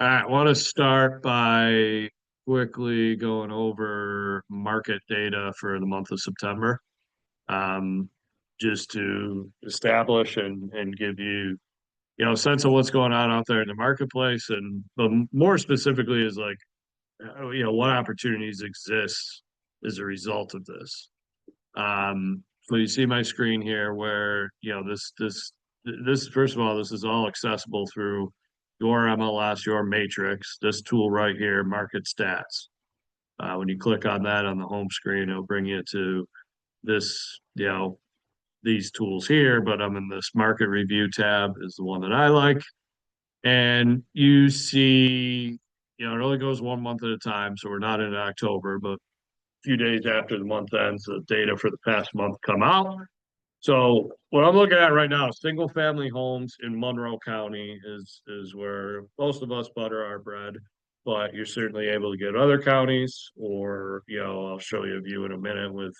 I want to start by quickly going over market data for the month of September, um, just to establish and give you, a sense of what's going on out there in the marketplace, and but more specifically is like, what opportunities exist as a result of this. So you see my screen here where, this, first of all, this is all accessible through your MLS, your matrix, this tool right here, market stats. When you click on that on the home screen, it'll bring you to this, these tools here, but I'm in this market review tab is the one that I like. And you see, it only goes 1 month at a time. So we're not in October, but a few days after the month ends, the data for the past month come out. So what I'm looking at right now, single family homes in Monroe County is where most of us butter our bread, but you're certainly able to get other counties, or I'll show you a view in a minute with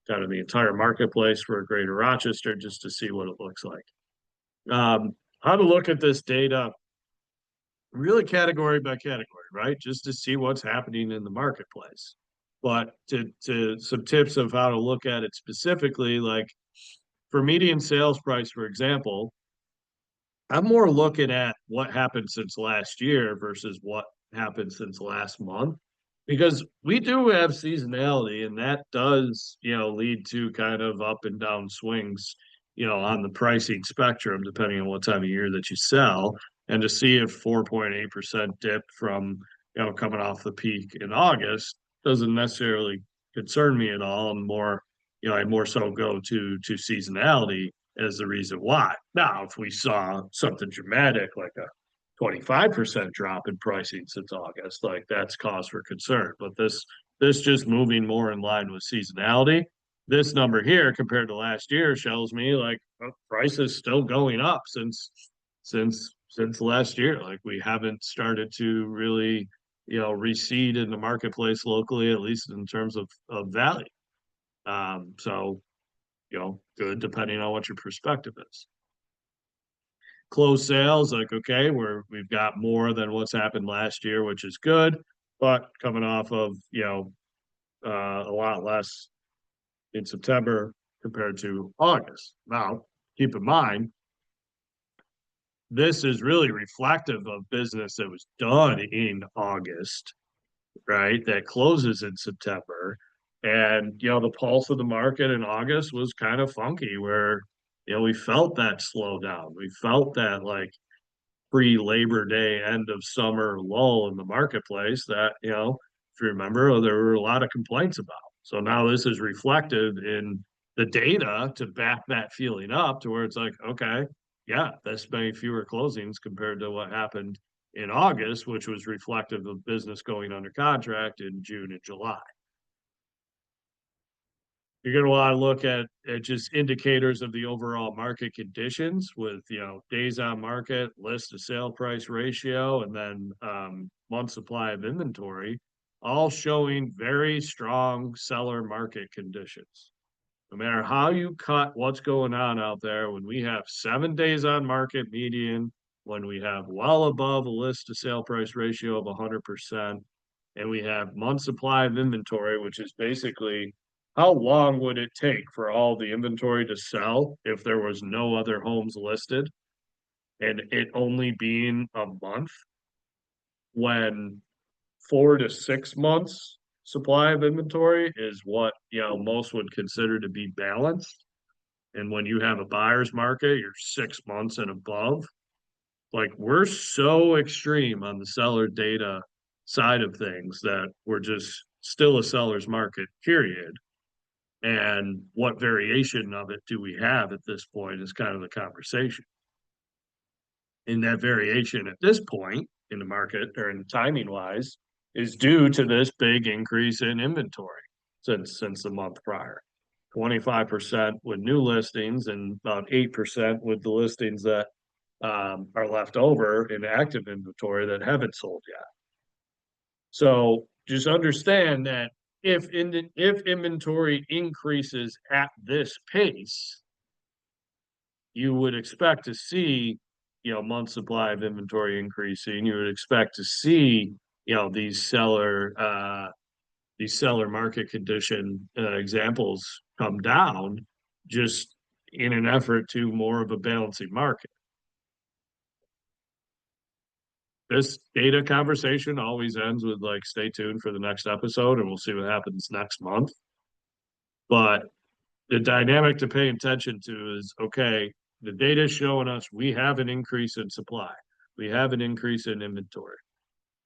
kind of the entire marketplace for Greater Rochester just to see what it looks like. How to look at this data really category by category, right? Just to see what's happening in the marketplace. But to some tips of how to look at it specifically, like for median sales price, for example, I'm more looking at what happened since last year versus what happened since last month, because we do have seasonality and that does, lead to kind of up and down swings, on the pricing spectrum, depending on what time of year that you sell. And to see if 4.8% dip from, coming off the peak in August doesn't necessarily concern me at all. And more, I more so go to seasonality as the reason why. Now, if we saw something dramatic like a 25% drop in pricing since August, like that's cause for concern. But this just moving more in line with seasonality. This number here compared to last year shows me like prices still going up since last year. Like we haven't started to really, recede in the marketplace locally, at least in terms of value. So good depending on what your perspective is. Closed sales, like, okay, we've got more than what's happened last year, which is good, but coming off of, a lot less in September compared to August. Now, keep in mind, this is really reflective of business that was done in August, right? That closes in September. And, the pulse of the market in August was kind of funky where, we felt that slowdown. We felt that like pre-Labor Day, end of summer lull in the marketplace that, if you remember, there were a lot of complaints about. So now this is reflected in the data to back that feeling up to where it's like, okay, yeah, that's many fewer closings compared to what happened in August, which was reflective of business going under contract in June and July. You're going to want to look at just indicators of the overall market conditions with, days on market, list to sale price ratio, and then month supply of inventory, all showing very strong seller market conditions. No matter how you cut what's going on out there, when we have 7 days on market median, when we have well above a list to sale price ratio of 100%, and we have month supply of inventory, which is basically how long would it take for all the inventory to sell if there was no other homes listed, and it only being a month, when 4 to 6 months supply of inventory is what, most would consider to be balanced. And when you have a buyer's market, you're 6 months and above. Like we're so extreme on the seller data side of things that we're just still a seller's market, period. And what variation of it do we have at this point is kind of the conversation. And that variation at this point in the market, or in timing wise, is due to this big increase in inventory since the month prior. 25% with new listings and about 8% with the listings that are left over in active inventory that haven't sold yet. So just understand that if inventory increases at this pace, you would expect to see, month supply of inventory increasing, you would expect to see, these seller market condition examples come down just in an effort to more of a balancing market. This data conversation always ends with like, stay tuned for the next episode and we'll see what happens next month. But the dynamic to pay attention to is, okay, the data is showing us we have an increase in supply. We have an increase in inventory.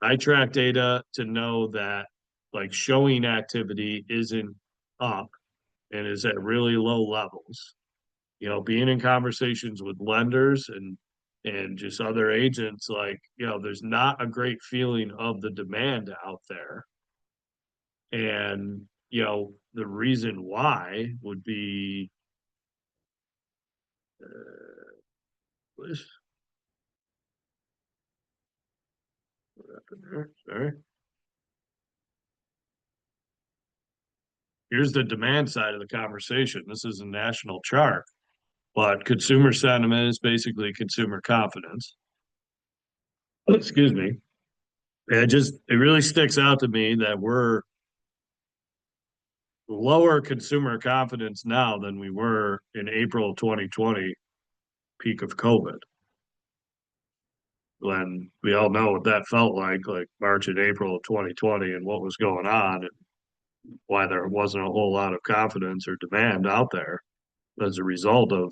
I track data to know that like showing activity isn't up and is at really low levels. Being in conversations with lenders and just other agents, like, there's not a great feeling of the demand out there. And, the reason why would be what happened there? Sorry. Here's the demand side of the conversation. This is a national chart, but consumer sentiment is basically consumer confidence. Excuse me. It really sticks out to me that we're lower consumer confidence now than we were in April 2020, peak of COVID. When we all know what that felt like March and April of 2020 and what was going on and why there wasn't a whole lot of confidence or demand out there as a result of,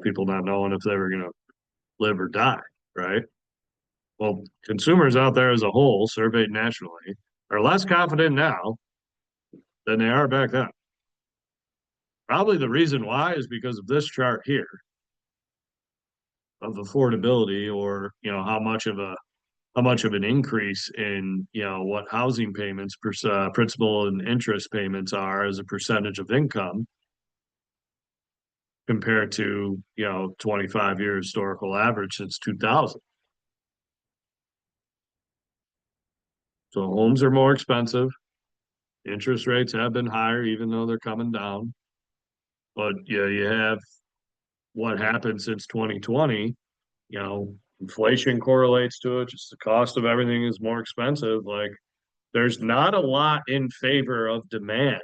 people not knowing if they were going to live or die, right? Well, consumers out there as a whole, surveyed nationally, are less confident now than they are back then. Probably the reason why is because of this chart here of affordability, or how much of an increase in what housing payments, principal and interest payments are as a percentage of income compared to 25-year historical average since 2000. So homes are more expensive. Interest rates have been higher, even though they're coming down. But yeah, you have what happened since 2020. Inflation correlates to it. Just the cost of everything is more expensive. Like, there's not a lot in favor of demand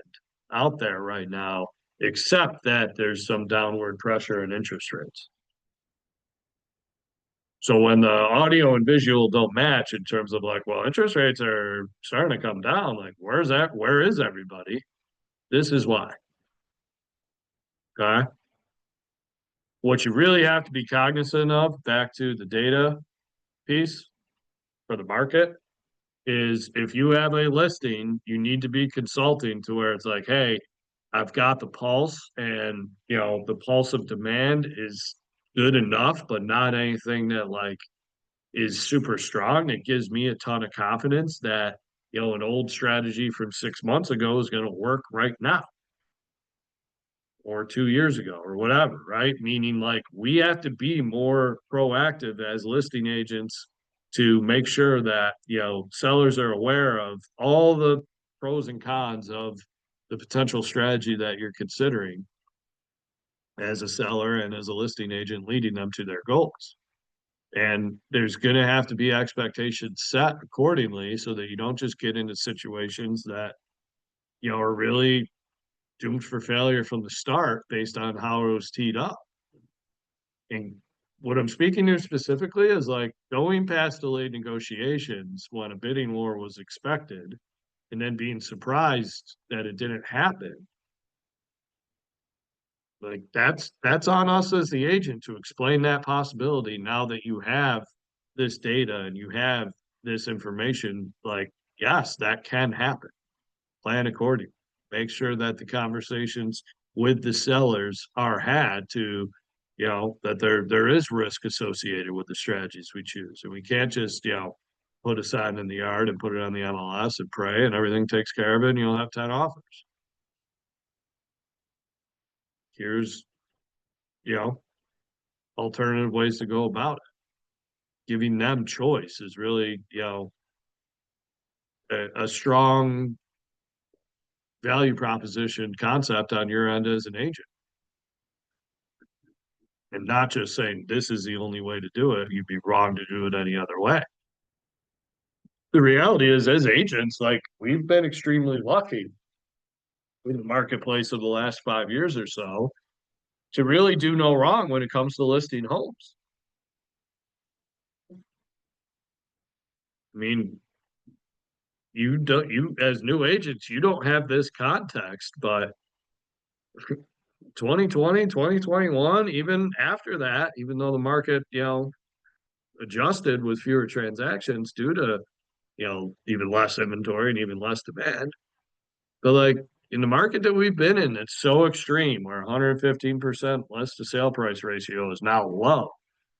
out there right now, except that there's some downward pressure in interest rates. So when the audio and visual don't match in terms of like, well, interest rates are starting to come down, like, where's that? Where is everybody? This is why. Okay. What you really have to be cognizant of, back to the data piece for the market, is if you have a listing, you need to be consulting to where it's like, hey, I've got the pulse, and the pulse of demand is good enough, but not anything that like is super strong. It gives me a ton of confidence that an old strategy from 6 months ago is going to work right now, or 2 years ago, or whatever, right? Meaning, like, we have to be more proactive as listing agents to make sure that, sellers are aware of all the pros and cons of the potential strategy that you're considering as a seller and as a listing agent, leading them to their goals. And there's going to have to be expectations set accordingly so that you don't just get into situations that, are really doomed for failure from the start based on how it was teed up. And what I'm speaking to specifically is like going past delayed negotiations when a bidding war was expected and then being surprised that it didn't happen. Like, that's on us as the agent to explain that possibility now that you have this data and you have this information. Like, yes, that can happen. Plan accordingly. Make sure that the conversations with the sellers are had to, that there is risk associated with the strategies we choose. And we can't just, put a sign in the yard and put it on the MLS and pray and everything takes care of it and you'll have 10 offers. Here's, alternative ways to go about it. Giving them choice is really, a strong value proposition concept on your end as an agent. and not just saying this is the only way to do it. You'd be wrong to do it any other way. The reality is, as agents, like we've been extremely lucky in the marketplace of the last 5 years or so to really do no wrong when it comes to listing homes. I mean, you don't, you as new agents, you don't have this context, but 2020, 2021, even after that, even though the market, adjusted with fewer transactions due to, even less inventory and even less demand. But like in the market that we've been in, it's so extreme where 115% less to sale price ratio is now low.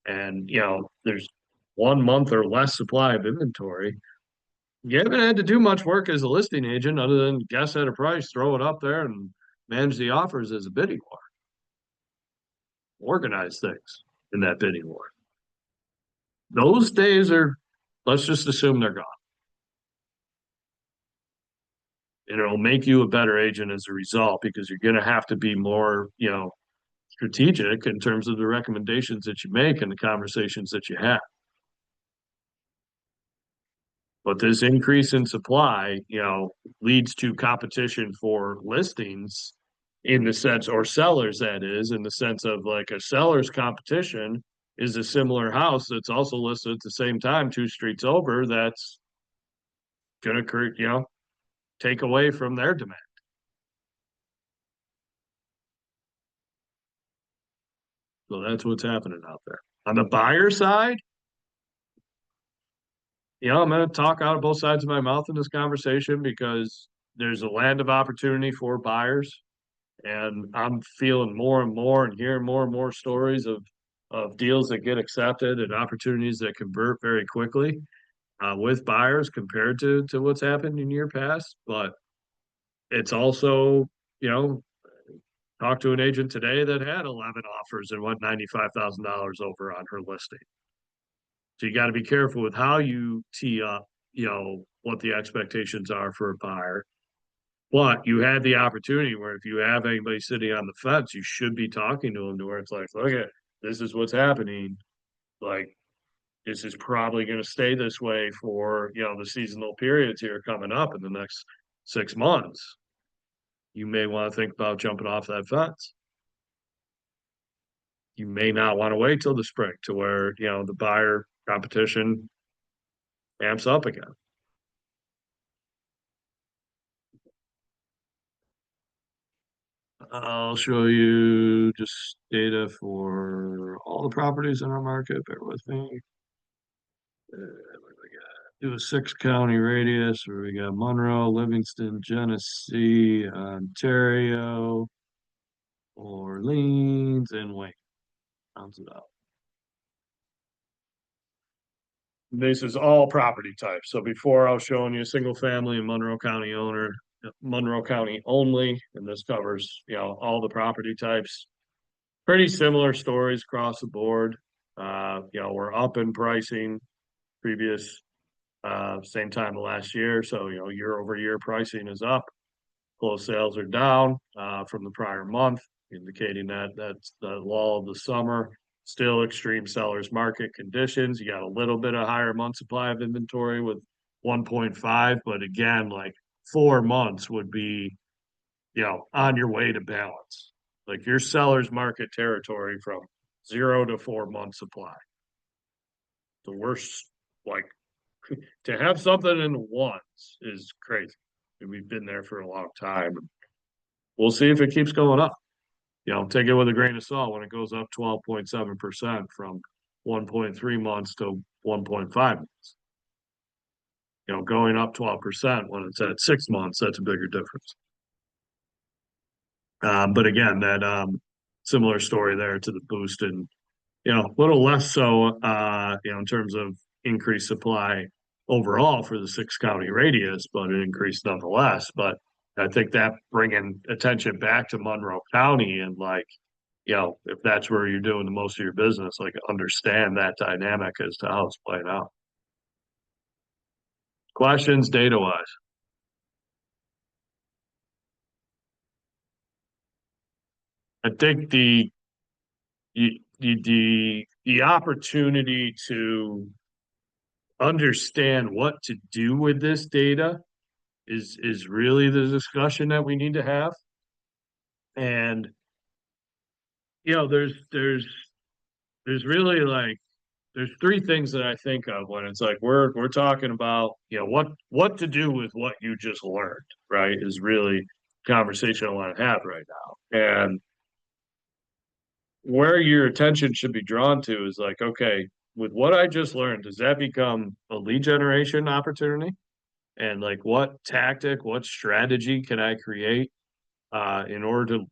And, there's 1 month or less supply of inventory. You haven't had to do much work as a listing agent other than guess at a price, throw it up there, and manage the offers as a bidding war. Organize things in that bidding war. Those days are, let's just assume they're gone. And it'll make you a better agent as a result because you're going to have to be more, strategic in terms of the recommendations that you make and the conversations that you have. But this increase in supply, leads to competition for listings in the sense, or sellers, that is, in the sense of like a seller's competition is a similar house that's also listed at the same time, 2 streets over, that's going to create, take away from their demand. So that's what's happening out there. On the buyer side, I'm going to talk out of both sides of my mouth in this conversation because there's a land of opportunity for buyers. And I'm feeling more and more and hearing more and more stories of deals that get accepted and opportunities that convert very quickly with buyers compared to what's happened in year past. But it's also, talked to an agent today that had 11 offers and went $95,000 over on her listing. So you got to be careful with how you tee up, what the expectations are for a buyer. But you had the opportunity where if you have anybody sitting on the fence, you should be talking to them to where it's like, look at this is what's happening. Like this is probably going to stay this way for, the seasonal periods here coming up in the next 6 months. You may want to think about jumping off that fence. You may not want to wait till the spring to where, the buyer competition amps up again. I'll show you just data for all the properties in our market. Bear with me. What do we got? Do a 6 county radius where we got Monroe, Livingston, Genesee, Ontario, Orleans, and Wayne. Rounds it out. This is all property types. So before I was showing you single family and Monroe County owner, Monroe County only, and this covers, all the property types. Pretty similar stories across the board. We're up in pricing previous same time of last year. So, year over year pricing is up. Closed sales are down from the prior month, indicating that that's the lull of the summer. Still extreme sellers market conditions. You got a little bit of higher month supply of inventory with 1.5, but again, like 4 months would be, on your way to balance. Like your seller's market territory from 0 to 4 month supply. The worst, like to have something in ones is crazy. And we've been there for a long time. We'll see if it keeps going up. Take it with a grain of salt when it goes up 12.7% from 1.3 months to 1.5 months. Going up 12% when it's at 6 months, that's a bigger difference. But again, that similar story there to the boost and, a little less so, in terms of increased supply overall for the 6 county radius, but an increase nonetheless. But I think that bringing attention back to Monroe County and like, if that's where you're doing the most of your business, like understand that dynamic as to how it's playing out. Questions data wise? I think the opportunity to understand what to do with this data is really the discussion that we need to have. And there's really like there's three things that I think of when it's like we're talking about what to do with what you just learned, right? Is really conversation I want to have right now. And where your attention should be drawn to is like, okay, with what I just learned, does that become a lead generation opportunity? And like what tactic, what strategy can I create in order to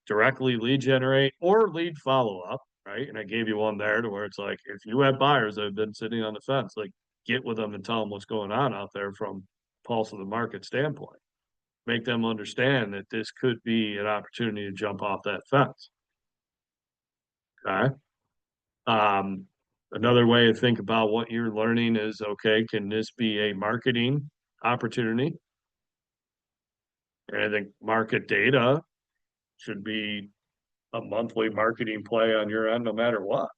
directly lead generate or lead follow up, right? And I gave you one there to where it's like, if you have buyers that have been sitting on the fence, like get with them and tell them what's going on out there from pulse of the market standpoint. Make them understand that this could be an opportunity to jump off that fence. Okay. Um, Another way to think about what you're learning is, okay, can this be a marketing opportunity? And I think market data should be a monthly marketing play on your end, no matter what.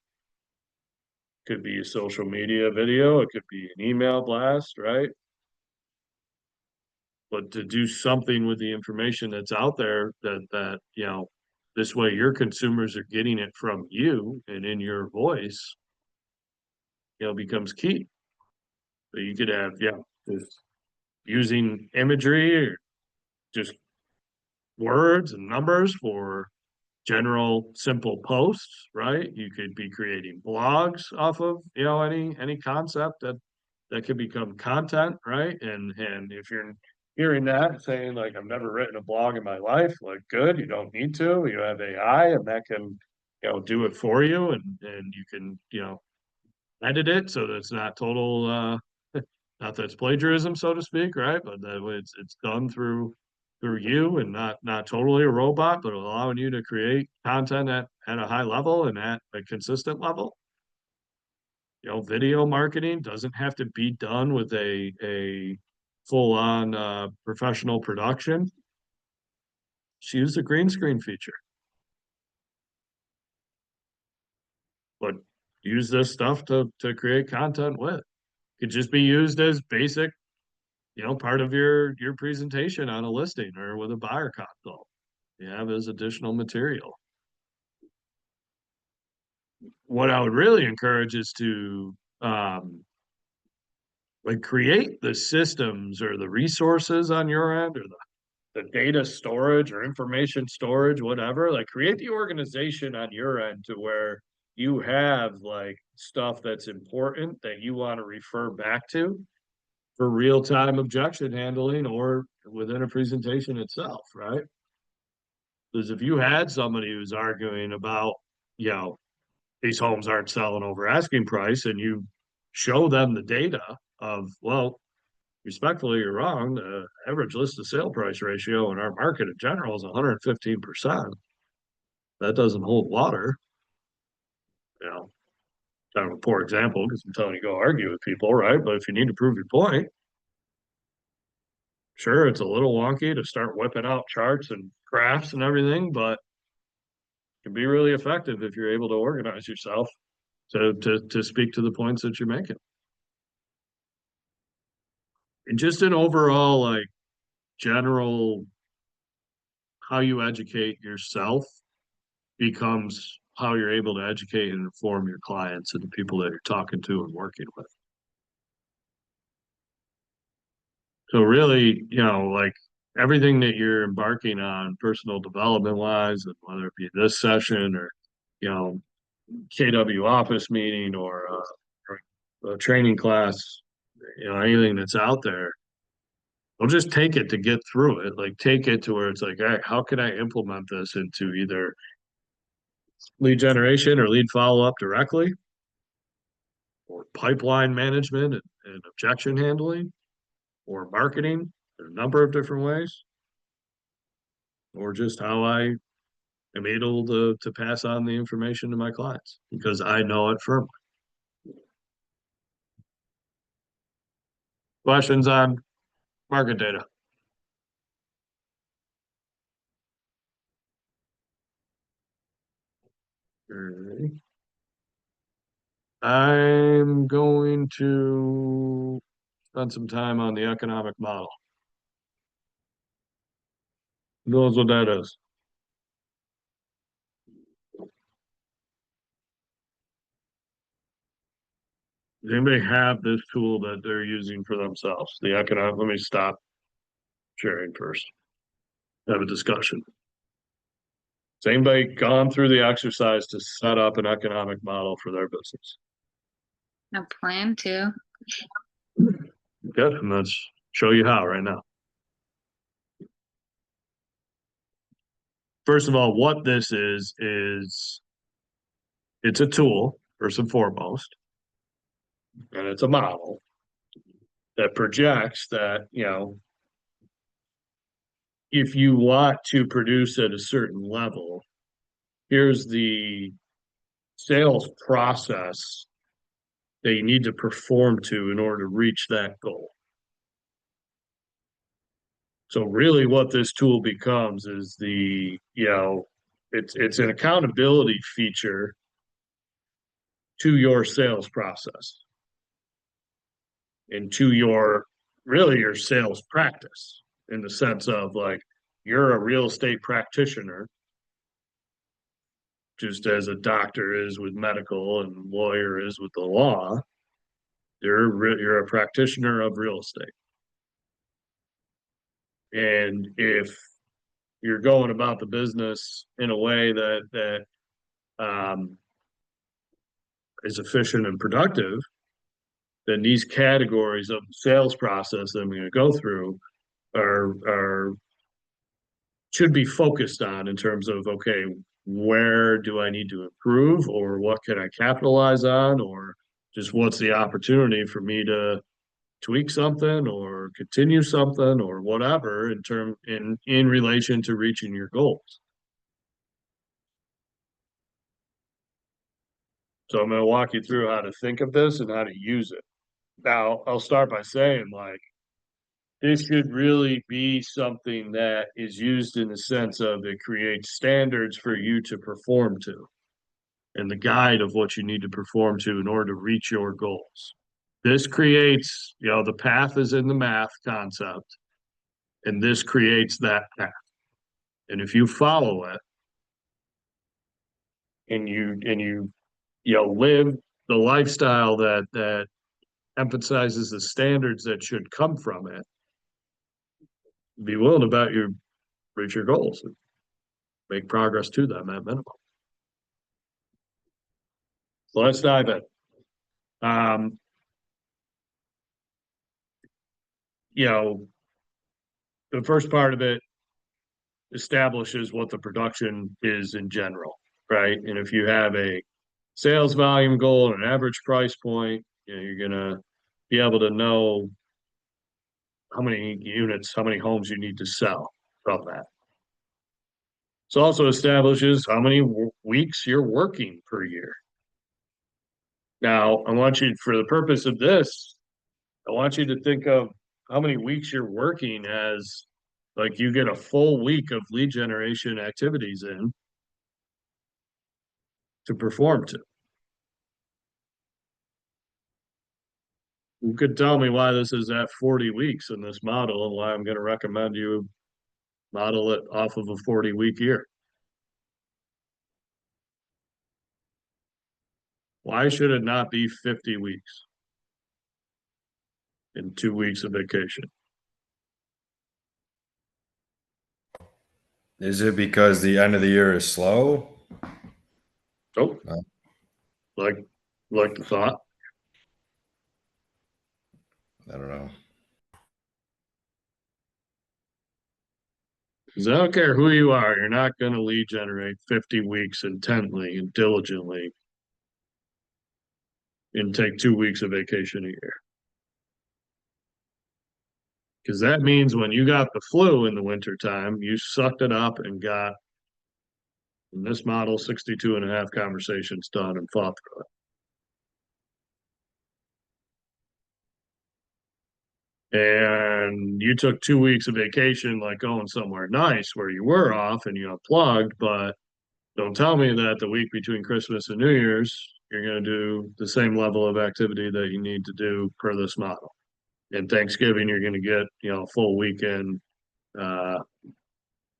Could be a social media video, it could be an email blast, right? But to do something with the information that's out there that this way your consumers are getting it from you and in your voice, becomes key. So you could have, just using imagery or just words and numbers for general simple posts, right? You could be creating blogs off of, any concept that could become content, right? And if you're hearing that saying like I've never written a blog in my life, like good, you don't need to. You have AI and that can, do it for you and you can, edit it so that it's not total not that it's plagiarism, so to speak, right? But that way it's done through you and not totally a robot, but allowing you to create content at a high level and at a consistent level. Video marketing doesn't have to be done with a full on professional production. Just use the green screen feature, but use this stuff to create content with. It could just be used as basic, part of your presentation on a listing or with a buyer consult. You have as additional material. What I would really encourage is to um, like create the systems or the resources on your end or the data storage or information storage, whatever, like create the organization on your end to where you have like stuff that's important that you want to refer back to for real-time objection handling or within a presentation itself, right? Because if you had somebody who's arguing about, you know, these homes aren't selling over asking price, and you show them the data of, well, respectfully, you're wrong. The average list to sale price ratio in our market in general is 115%. That doesn't hold water. You know, kind of a poor example because I'm telling you go argue with people, right? But if you need to prove your point, sure, it's a little wonky to start whipping out charts and graphs and everything, but it can be really effective if you're able to organize yourself to speak to the points that you're making. And just an overall like general how you educate yourself becomes how you're able to educate and inform your clients and the people that you're talking to and working with. So really, like everything that you're embarking on personal development wise, and whether it be this session or, you know, KW office meeting or a training class, anything that's out there, don't just take it to get through it. Like take it to where it's like, all right, how can I implement this into either lead generation or lead follow up directly, or pipeline management and objection handling, or marketing in a number of different ways, or just how I am able to pass on the information to my clients because I know it firmly. Questions on market data? All right. I'm going to spend some time on the economic model. Who knows what that is? Does anybody have this tool that they're using for themselves? The economic, let me stop sharing first. Have a discussion. Has anybody gone through the exercise to set up an economic model for their business? I plan to. Good, and let's show you how right now. First of all, what this is it's a tool, first and foremost, and it's a model that projects that, if you want to produce at a certain level, here's the sales process that you need to perform to in order to reach that goal. So really what this tool becomes is it's an accountability feature to your sales process and to your sales practice, in the sense of, like, you're a real estate practitioner, just as a doctor is with medical and lawyer is with the law. You're a practitioner of real estate. And if you're going about the business in a way that um, is efficient and productive, then these categories of the sales process that I'm going to go through are should be focused on, in terms of, okay, where do I need to improve, or what can I capitalize on, or just what's the opportunity for me to tweak something or continue something or whatever in relation to reaching your goals. So I'm going to walk you through how to think of this and how to use it. Now, I'll start by saying, like, this should really be something that is used in the sense of it creates standards for you to perform to, and the guide of what you need to perform to in order to reach your goals. This creates, the path is in the math concept, and this creates that path. And if you follow it and you live the lifestyle that emphasizes the standards that should come from it, be willing to bet you reach your goals and make progress to them at minimum. So let's dive in. The first part of it establishes what the production is in general, right? And if you have a sales volume goal and an average price point, you're gonna be able to know how many units, how many homes you need to sell from that. It also establishes how many weeks you're working per year. Now, for the purpose of this, I want you to think of how many weeks you're working as, like, you get a full week of lead generation activities in to perform to. You could tell me why this is at 40 weeks in this model, and why I'm going to recommend you model it off of a 40-week year. Why should it not be 50 weeks and 2 weeks of vacation? Is it because the end of the year is slow? Oh, No. like the thought. I don't know. Because I don't care who you are, you're not going to lead generate 50 weeks intently and diligently and take 2 weeks of vacation a year. Because that means when you got the flu in the wintertime, you sucked it up and got, in this model, 62 and a half conversations done and fought through it. And you took 2 weeks of vacation, like going somewhere nice where you were off and you unplugged, but don't tell me that the week between Christmas and New Year's, you're gonna do the same level of activity that you need to do per this model. And Thanksgiving, you're gonna get, a full weekend,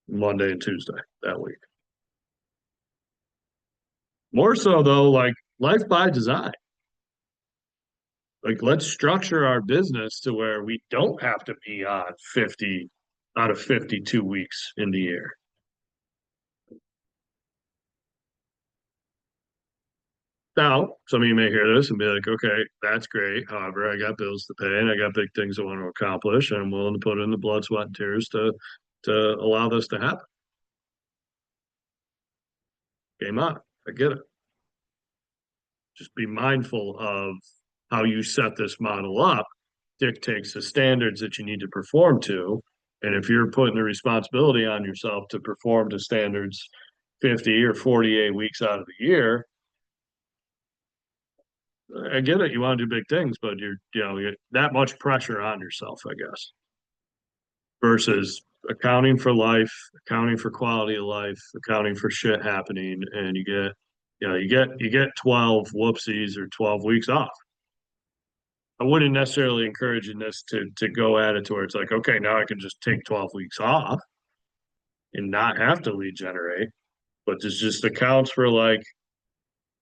Monday and Tuesday that week. More so though, like life by design. Like let's structure our business to where we don't have to be on 50 out of 52 weeks in the year. Now, some of you may hear this and be like, okay, that's great. However, I got bills to pay and I got big things I want to accomplish, and I'm willing to put in the blood, sweat, and tears to allow this to happen. Game on. I get it. Just be mindful of how you set this model up dictates the standards that you need to perform to. And if you're putting the responsibility on yourself to perform to standards 50 or 48 weeks out of the year, I get it. You want to do big things, but you're that much pressure on yourself, I guess, versus accounting for life, accounting for quality of life, accounting for shit happening, and you get 12 whoopsies or 12 weeks off. I wouldn't necessarily encourage in this to go at it to where it's like, okay, now I can just take 12 weeks off and not have to lead generate, but this just accounts for like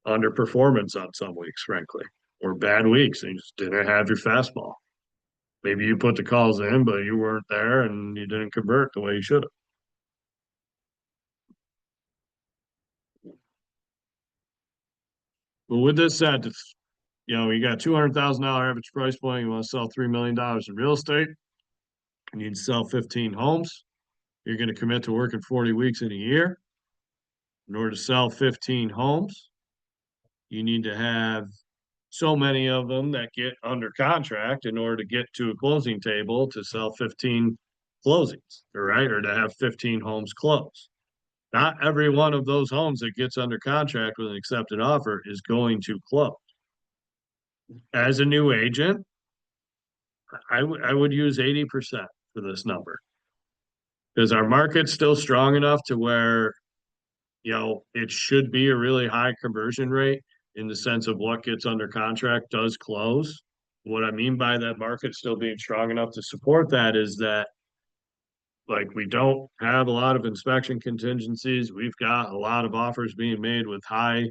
underperformance on some weeks, frankly, or bad weeks, and you just didn't have your fastball. Maybe you put the calls in, but you weren't there and you didn't convert the way you should have. But with this said, you got $200,000 average price point. You want to sell $3 million in real estate. You need to sell 15 homes. You're going to commit to working 40 weeks in a year. In order to sell 15 homes, you need to have so many of them that get under contract in order to get to a closing table to sell 15 closings, right? Or to have 15 homes close. Not every one of those homes that gets under contract with an accepted offer is going to close. As a new agent, I would use 80% for this number. Because our market's still strong enough to where, it should be a really high conversion rate in the sense of what gets under contract does close. What I mean by that market still being strong enough to support that is that, like, we don't have a lot of inspection contingencies. We've got a lot of offers being made with high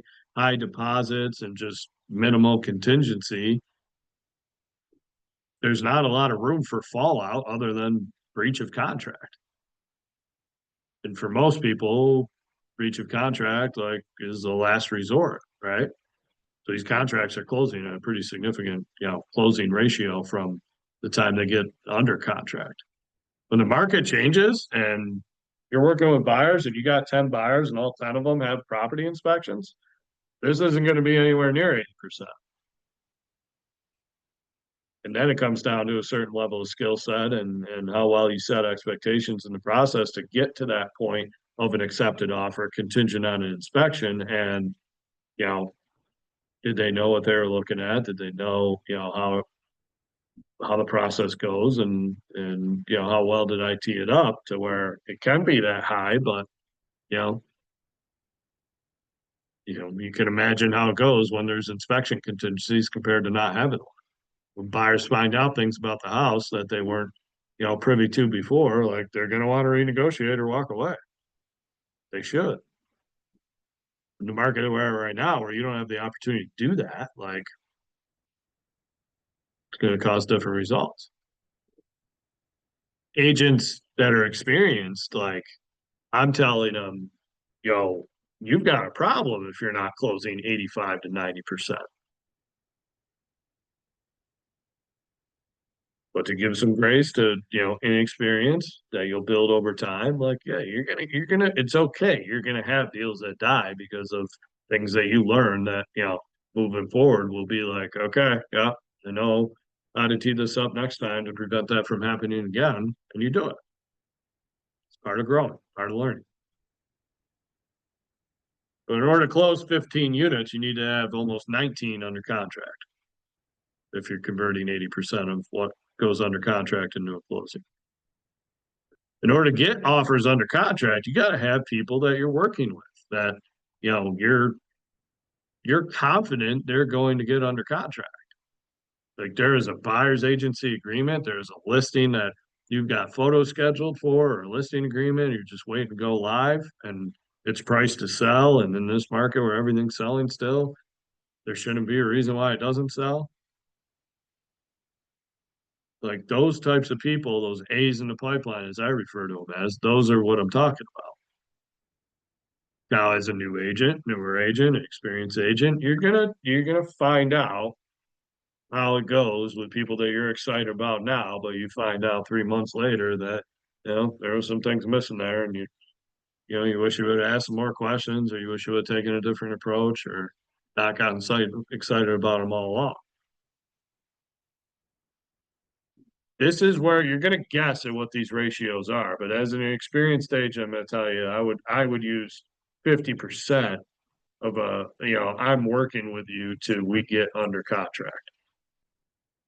deposits and just minimal contingency. There's not a lot of room for fallout other than breach of contract. And for most people, breach of contract is the last resort, right? So these contracts are closing at a pretty significant, closing ratio from the time they get under contract. When the market changes and you're working with buyers and you got 10 buyers and all 10 of them have property inspections, this isn't going to be anywhere near 80%. And then it comes down to a certain level of skill set and how well you set expectations in the process to get to that point of an accepted offer contingent on an inspection. And, did they know what they were looking at? Did they know, how the process goes and how well did I tee it up to where it can be that high, but, you can imagine how it goes when there's inspection contingencies compared to not having one. When buyers find out things about the house that they weren't, privy to before, like they're going to want to renegotiate or walk away. They should. In the market where right now, where you don't have the opportunity to do that, like it's going to cause different results. Agents that are experienced, like I'm telling them, you've got a problem if you're not closing 85 to 90%. But to give some grace to, inexperience that you'll build over time, like, yeah, it's okay. You're gonna have deals that die because of things that you learn that, moving forward will be like, okay, yeah, I know how to tee this up next time to prevent that from happening again, and you do it. It's part of growing, part of learning. But in order to close 15 units, you need to have almost 19 under contract if you're converting 80% of what goes under contract into a closing. In order to get offers under contract, you got to have people that you're working with that, you're you're confident they're going to get under contract. Like there is a buyer's agency agreement, there's a listing that you've got photos scheduled for, or a listing agreement, you're just waiting to go live, and it's priced to sell, and in this market where everything's selling still, there shouldn't be a reason why it doesn't sell. Like those types of people, those A's in the pipeline, as I refer to them as, those are what I'm talking about. Now, as a new agent, newer agent, experienced agent, you're gonna find out how it goes with people that you're excited about now, but you find out 3 months later that, there were some things missing there, and you wish you would have asked some more questions, or you wish you would have taken a different approach, or not gotten excited about them all along. This is where you're gonna guess at what these ratios are, but as an experienced agent, I'm gonna tell you, I would use 50% of I'm working with you till we get under contract.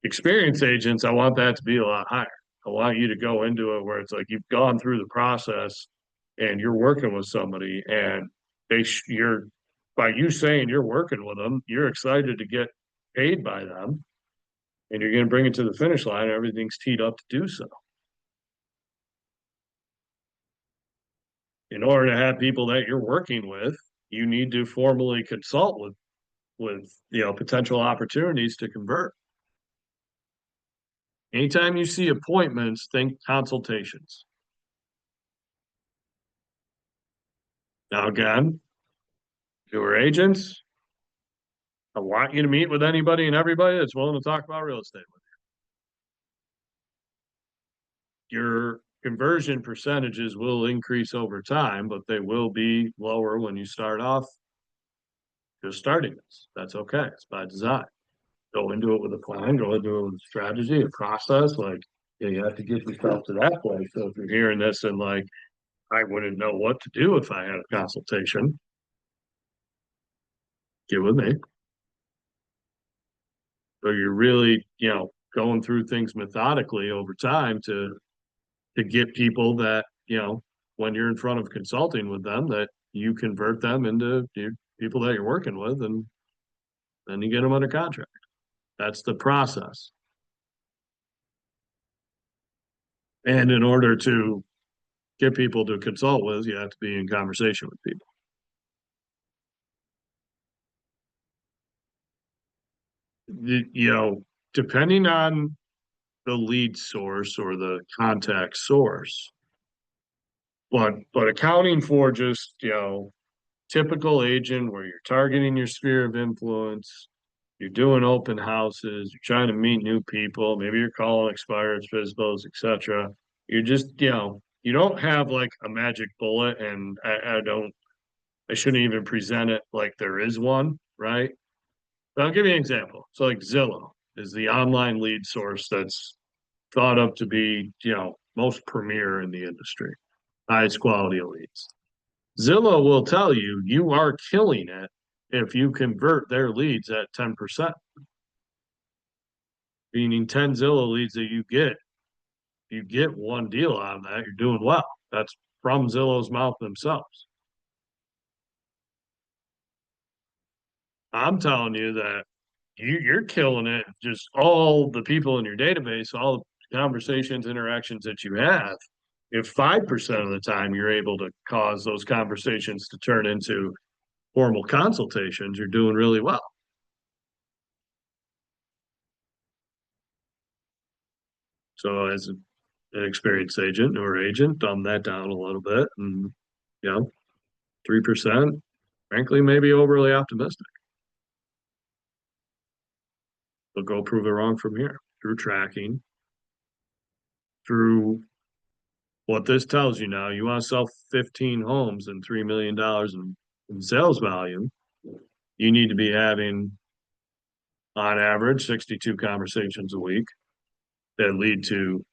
Experienced agents, I want that to be a lot higher. I want you to go into it where it's like you've gone through the process and you're working with somebody, and you're, by you saying you're working with them, you're excited to get paid by them, and you're going to bring it to the finish line. Everything's teed up to do so. In order to have people that you're working with, you need to formally consult with potential opportunities to convert. Anytime you see appointments, think consultations. Now, again, newer agents, I want you to meet with anybody and everybody that's willing to talk about real estate with you. Your conversion percentages will increase over time, but they will be lower when you start off just starting this. That's okay. It's by design. Go into it with a plan, go into it with a strategy, a process. Like, you have to get yourself to that place. So if you're hearing this and like, I wouldn't know what to do if I had a consultation, get with me. So you're really, going through things methodically over time to get people that, when you're in front of consulting with them, that you convert them into people that you're working with, and then you get them under contract. That's the process. And in order to get people to consult with, you have to be in conversation with people. Depending on the lead source or the contact source, but accounting for just, typical agent where you're targeting your sphere of influence, you're doing open houses, you're trying to meet new people, maybe you're calling expireds, FSBOs, etc. You're just, you don't have like a magic bullet, and I shouldn't even present it like there is one, right? But I'll give you an example. So like Zillow is the online lead source that's thought of to be, most premier in the industry, highest quality of leads. Zillow will tell you you are killing it if you convert their leads at 10%. Meaning 10 Zillow leads that you get one deal out of that, you're doing well. That's from Zillow's mouth themselves. I'm telling you that you're killing it. Just all the people in your database, all the conversations, interactions that you have, if 5% of the time you're able to cause those conversations to turn into formal consultations, you're doing really well. So as an experienced agent or agent, dumb that down a little bit, and 3%, frankly, maybe overly optimistic. But go prove it wrong from here through tracking, through what this tells you now. You want to sell 15 homes and $3 million in sales volume, you need to be having, on average, 62 conversations a week that lead to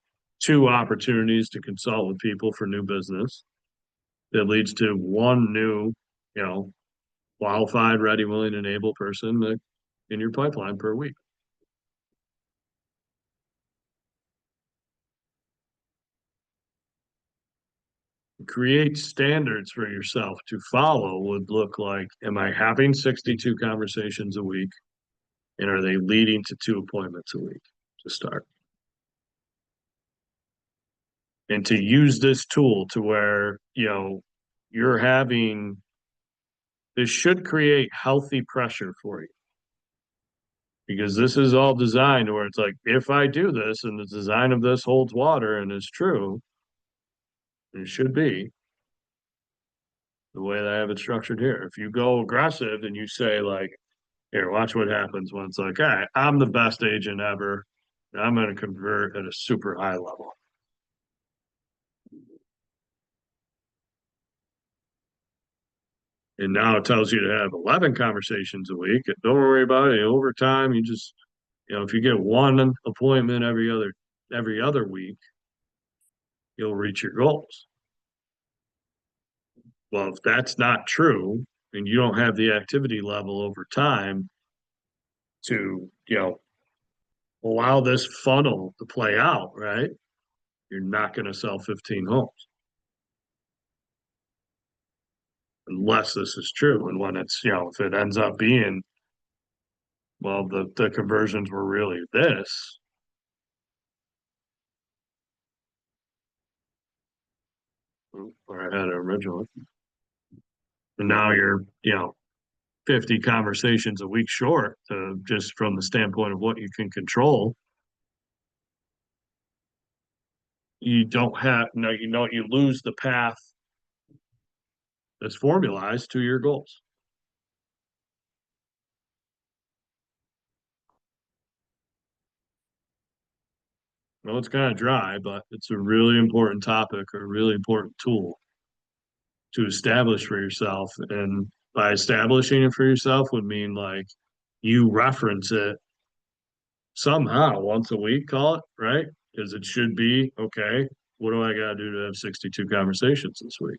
2 opportunities to consult with people for new business. That leads to 1 new, qualified, ready, willing, and able person that in your pipeline per week. create standards for yourself to follow would look like, am I having 62 conversations a week? And are they leading to 2 appointments a week to start? And to use this tool to where, you're having, this should create healthy pressure for you. Because this is all designed where it's like, if I do this and the design of this holds water and is true, it should be the way that I have it structured here. If you go aggressive and you say like, here, watch what happens when it's like, all right, I'm the best agent ever. I'm going to convert at a super high level. And now it tells you to have 11 conversations a week. Don't worry about it. Over time, you just, if you get one appointment every other week, you'll reach your goals. Well, if that's not true, and you don't have the activity level over time to, allow this funnel to play out, right? You're not going to sell 15 homes. Unless this is true. And when it's, if it ends up being, well, the conversions were really this, where I had it originally. And now you're, 50 conversations a week short, just from the standpoint of what you can control. You don't have, no, you lose the path that's formalized to your goals. Well, it's kind of dry, but it's a really important topic, a really important tool to establish for yourself. And by establishing it for yourself would mean like you reference it somehow once a week, call it, right? Because it should be, okay, what do I got to do to have 62 conversations this week?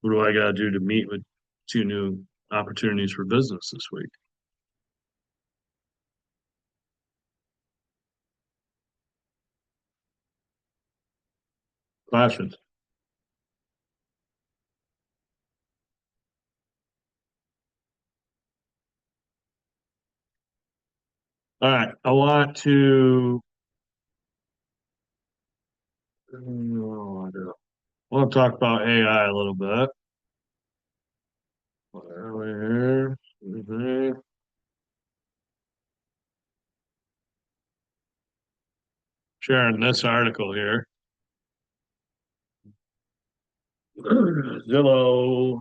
What do I got to do to meet with 2 new opportunities for business this week? Questions? All right, I want to. Oh, I want to talk about AI a little bit. Earlier. Sharing this article here. Zillow,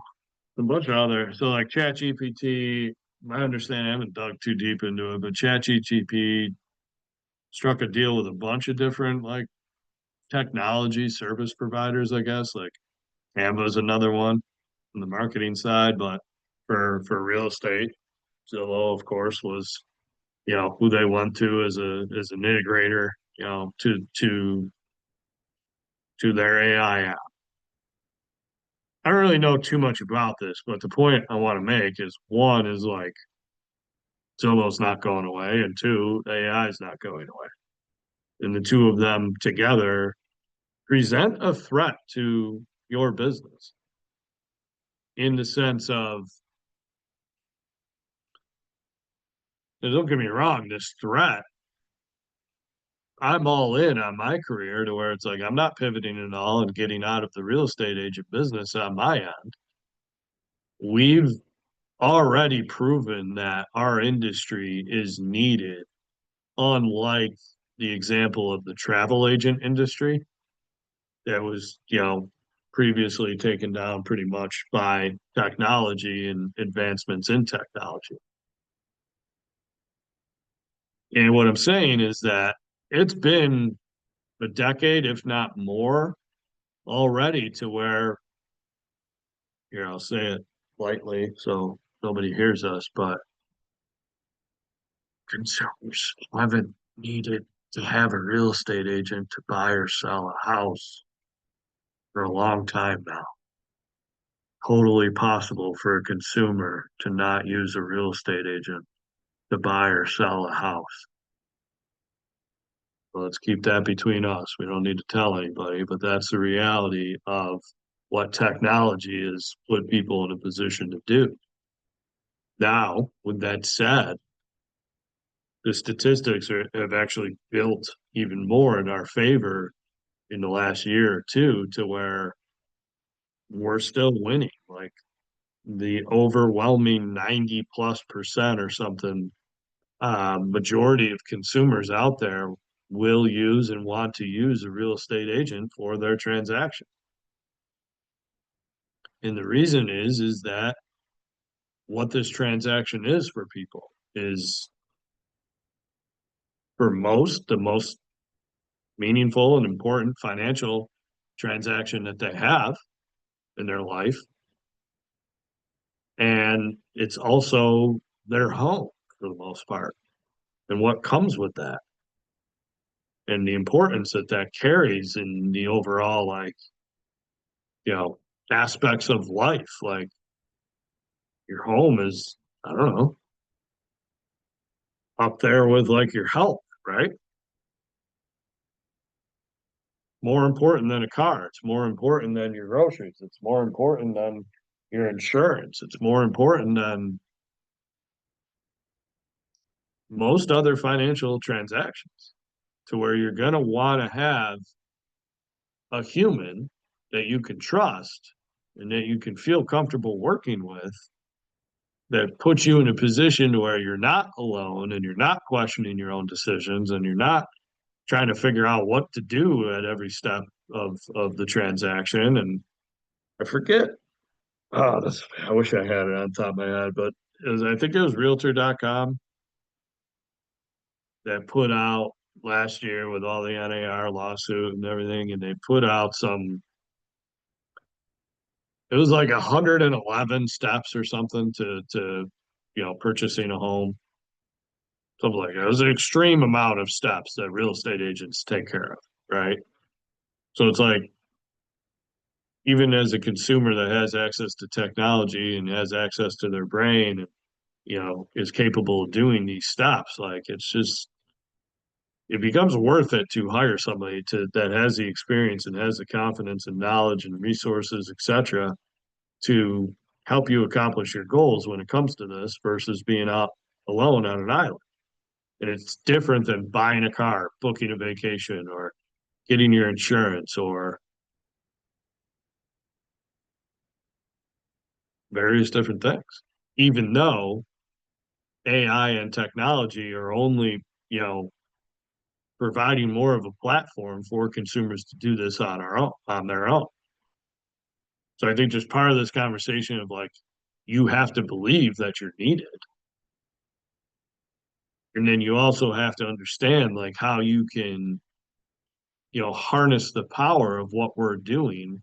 a bunch of other. So like ChatGPT, I understand I haven't dug too deep into it, but ChatGPT struck a deal with a bunch of different like technology service providers, I guess. Like Canva's another one on the marketing side, but for real estate, Zillow, of course, was who they went to as an integrator, to their AI app. I don't really know too much about this, but the point I want to make is one is like Zillow's not going away, and two, AI is not going away. And the two of them together present a threat to your business in the sense of, don't get me wrong, this threat, I'm all in on my career to where it's like I'm not pivoting at all and getting out of the real estate agent business on my end. We've already proven that our industry is needed, unlike the example of the travel agent industry that was, previously taken down pretty much by technology and advancements in technology. And what I'm saying is that it's been a decade, if not more, already to where, here, I'll say it lightly so nobody hears us, but consumers haven't needed to have a real estate agent to buy or sell a house for a long time now. Totally possible for a consumer to not use a real estate agent to buy or sell a house. So let's keep that between us. We don't need to tell anybody, but that's the reality of what technology has put people in a position to do. Now, with that said, the statistics have actually built even more in our favor in the last year or two, to where we're still winning. Like the overwhelming 90+% or something, majority of consumers out there will use and want to use a real estate agent for their transaction. And the reason is that what this transaction is for people is, for most, the most meaningful and important financial transaction that they have in their life. And it's also their home for the most part, and what comes with that, and the importance that that carries in the overall, like, aspects of life. Like your home is, I don't know, up there with like your health, right? More important than a car. It's more important than your groceries. It's more important than your insurance. It's more important than most other financial transactions, to where you're going to want to have a human that you can trust and that you can feel comfortable working with, that puts you in a position to where you're not alone and you're not questioning your own decisions and you're not trying to figure out what to do at every step of the transaction. And I forget, I wish I had it on top of my head, but I think it was realtor.com that put out last year with all the NAR lawsuit and everything, and they put out it was like 111 steps or something to purchasing a home. Something like that. It was an extreme amount of steps that real estate agents take care of, right? So it's like, even as a consumer that has access to technology and has access to their brain and is capable of doing these steps, like it becomes worth it to hire somebody that has the experience and has the confidence and knowledge and resources, etc., to help you accomplish your goals when it comes to this, versus being out alone on an island. And it's different than buying a car, booking a vacation, or getting your insurance, or various different things. Even though AI and technology are only, providing more of a platform for consumers to do this on their own. So I think just part of this conversation of like, you have to believe that you're needed. And then you also have to understand like how you can, harness the power of what we're doing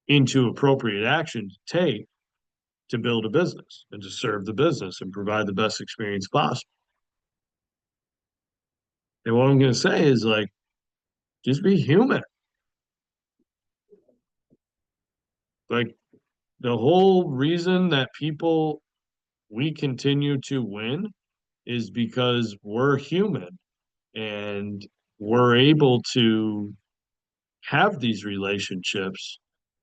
into appropriate action to take to build a business and to serve the business and provide the best experience possible. And what I'm going to say is like, just be human. Like the whole reason that we continue to win is because we're human, and we're able to have these relationships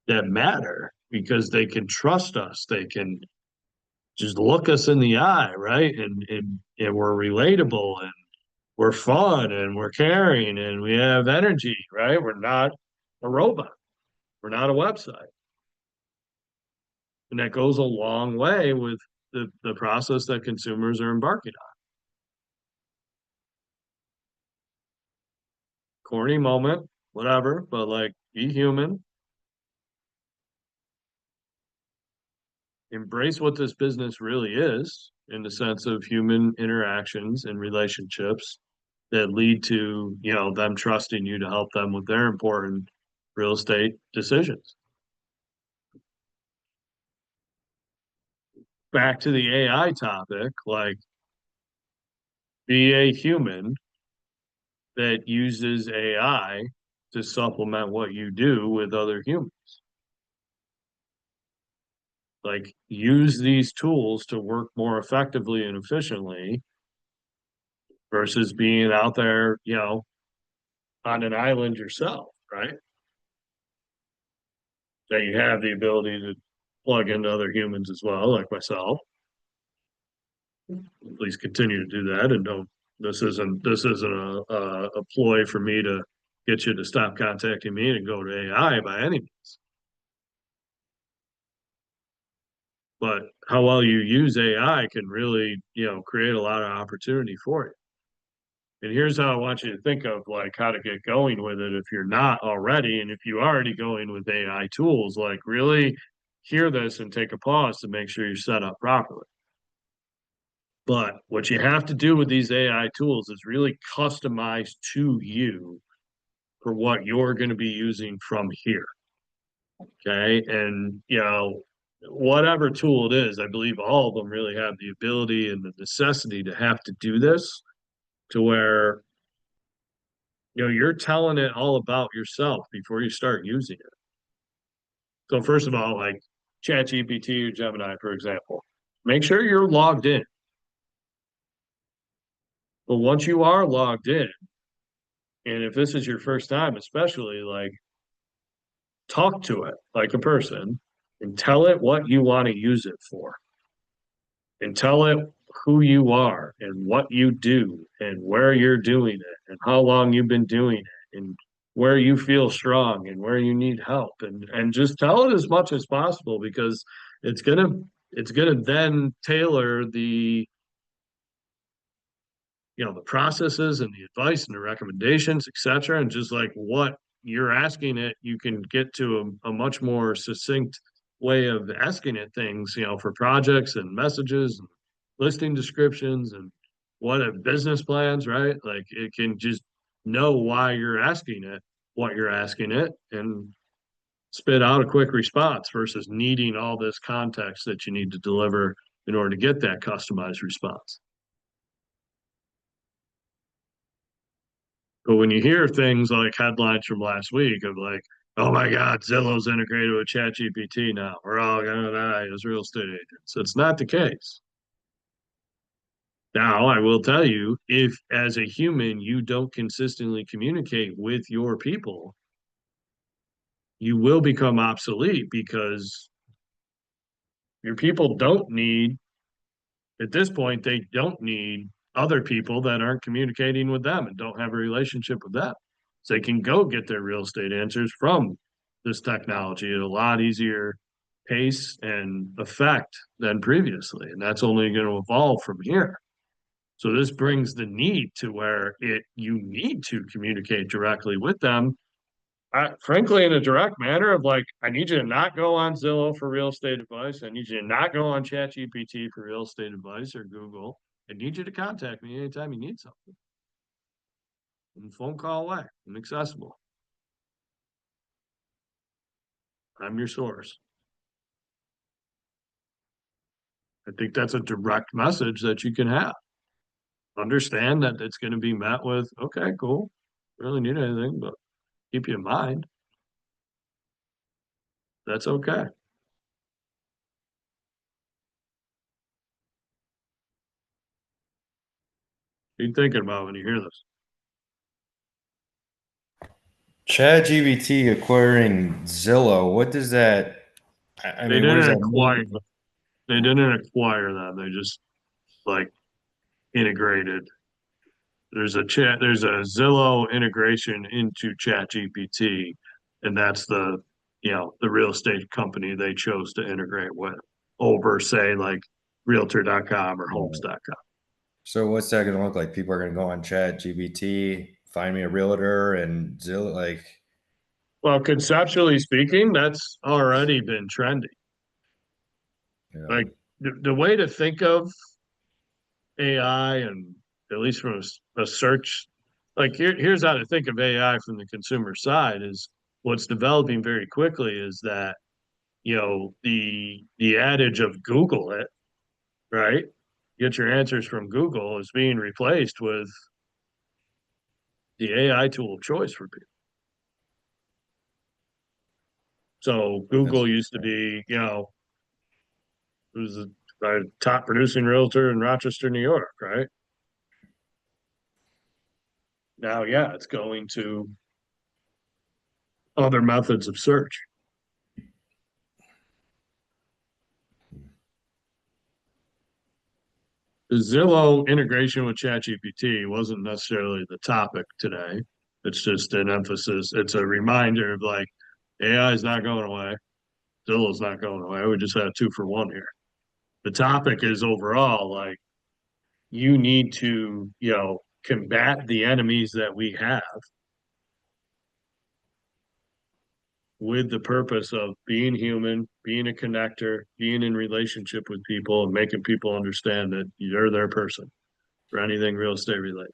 that matter because they can trust us. They can just look us in the eye, right? And we're relatable, and we're fun, and we're caring, and we have energy, right? We're not a robot. We're not a website. And that goes a long way with the process that consumers are embarking on. Corny moment, whatever, but like, be human. Embrace what this business really is, in the sense of human interactions and relationships that lead to, them trusting you to help them with their important real estate decisions. Back to the AI topic, like, be a human that uses AI to supplement what you do with other humans. Like, use these tools to work more effectively and efficiently, versus being out there, on an island yourself, right? that you have the ability to plug into other humans as well, like myself. Please continue to do that, and don't. This isn't a ploy for me to get you to stop contacting me and go to AI by any means. But how well you use AI can really, create a lot of opportunity for you. And here's how I want you to think of like how to get going with it if you're not already, and if you are already going with AI tools, like really hear this and take a pause to make sure you're set up properly. But what you have to do with these AI tools is really customize to you for what you're going to be using from here. Okay. And, whatever tool it is, I believe all of them really have the ability and the necessity to have to do this to where, you're telling it all about yourself before you start using it. So, first of all, like ChatGPT or Gemini, for example, make sure you're logged in. But once you are logged in, and if this is your first time, especially, like, talk to it like a person and tell it what you want to use it for. And tell it who you are and what you do and where you're doing it and how long you've been doing it and where you feel strong and where you need help, and just tell it as much as possible, because it's gonna then tailor the processes and the advice and the recommendations, etc. And just like what you're asking it, you can get to a much more succinct way of asking it things, for projects and messages and listing descriptions and what business plans, right? Like it can just know why you're asking it, what you're asking it, and spit out a quick response versus needing all this context that you need to deliver in order to get that customized response. But when you hear things like headlines from last week of like, oh my God, Zillow's integrated with ChatGPT now, we're all gonna die as real estate agents. It's not the case. Now, I will tell you, if as a human you don't consistently communicate with your people, you will become obsolete, because your people don't need, at this point, they don't need other people that aren't communicating with them and don't have a relationship with them. So they can go get their real estate answers from this technology at a lot easier pace and effect than previously. And that's only going to evolve from here. So this brings the need to where you need to communicate directly with them. Frankly, in a direct manner of like, I need you to not go on Zillow for real estate advice. I need you to not go on ChatGPT for real estate advice or Google. I need you to contact me anytime you need something. And phone call away and accessible. I'm your source. I think that's a direct message that you can have. Understand that it's going to be met with, okay, cool. Really need anything, but keep you in mind. That's okay. What are you thinking about when you hear this? ChatGPT acquiring Zillow. What does that? I They mean, what does didn't that acquire. mean? They didn't acquire them. They just like integrated. There's a Zillow integration into ChatGPT, and that's the real estate company they chose to integrate with over, say, like Realtor.com or Homes.com. So what's that going to look like? People are going to go on ChatGPT, find me a realtor, and Zillow. Like, Well, conceptually speaking, that's already been trendy. you know, Like the way to think of AI, and at least from a search, like here's how to think of AI from the consumer side is what's developing very quickly is that, the adage of Google it, right? Get your answers from Google is being replaced with the AI tool of choice for people. So that's Google used to be, it was a top producing realtor in Rochester, New York, right? Now, yeah, it's going to other methods of search. the Zillow integration with ChatGPT wasn't necessarily the topic today. It's just an emphasis. It's a reminder of like AI is not going away. Zillow's not going away. We just had a 2-for-1 here. The topic is overall like you need to, combat the enemies that we have with the purpose of being human, being a connector, being in relationship with people, and making people understand that you're their person for anything real estate related.